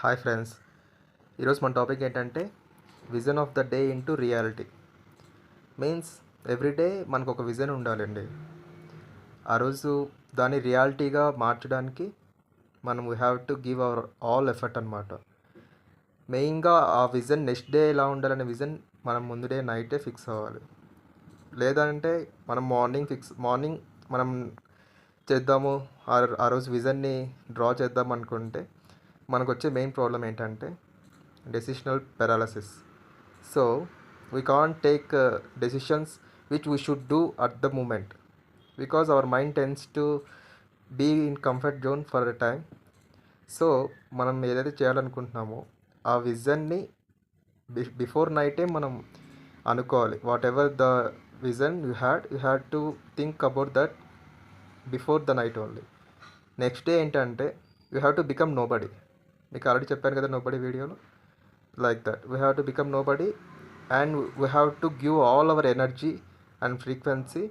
Hi friends, ఈరోజు మన topic ఏంటంటే vision of the day into reality. Means everyday మనకు ఒక విజన్ ఉండాలండి. ఆ రోజు దాన్ని రియాలిటీగా మార్చడానికి మనం we have to give our all effort అనమాట. మెయిన్గా ఆ విజన్ నెక్స్ట్ డే ఎలా ఉండాలనే విజన్ మనం ముందు డే నైటే ఫిక్స్ అవ్వాలి. లేదంటే మనం మార్నింగ్ మనం చేద్దాము, ఆ రోజు విజన్ని డ్రా చేద్దాం అనుకుంటే మనకు వచ్చే మెయిన్ ప్రాబ్లం ఏంటంటే decisional paralysis. So we can't take decisions which we should do at the moment because our mind tends to be in comfort zone for a time. So మనం ఏదైతే చేయాలనుకుంటున్నామో ఆ విజన్ని బిఫోర్ నైటే మనం అనుకోవాలి. Whatever the vision you had to think about that before the night only. Next day ఏంటంటే you have to become nobody. మీకు ఆల్రెడీ చెప్పాను కదా నోబడీ వీడియోలో. Like that we have to become nobody and we have to give all our energy and frequency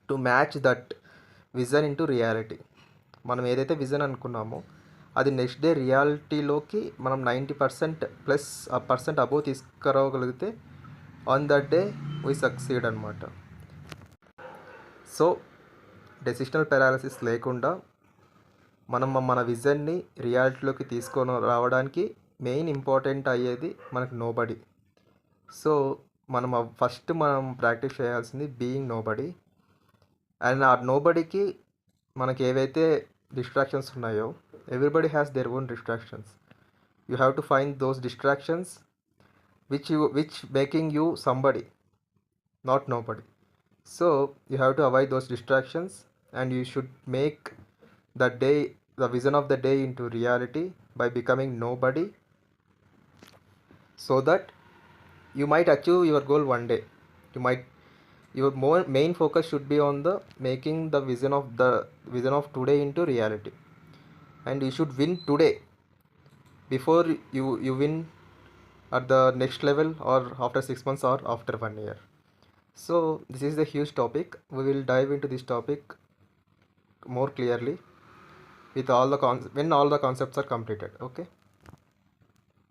to match that vision into reality. మనం ఏదైతే vision అనుకున్నామో అది next day రియాలిటీలోకి మనం 90% plus ఆ పర్సెంట్ అబోవ్ తీసుకురాగలిగితే on that day we succeed అనమాట. So decisional paralysis లేకుండా మనం మన విజన్ని రియాలిటీలోకి తీసుకొని రావడానికి మెయిన్ ఇంపార్టెంట్ అయ్యేది మనకు నోబడీ. సో మనం ఫస్ట్ ప్రాక్టీస్ చేయాల్సింది బీయింగ్ నోబడీ. అండ్ ఆ నోబడీకి మనకి ఏవైతే డిస్ట్రాక్షన్స్ ఉన్నాయో, everybody has their own distractions. You have to find those distractions which making you somebody, not nobody. So you have to avoid those distractions and you should make the vision of the day into reality by becoming nobody, so that you might achieve your goal one day. Your main focus should be on the making the vision of today into reality, and you should win today before you win at the next level or after 6 months or after 1 year. So this is the huge topic. We will dive into this topic more clearly with when all the concepts are completed. Okay.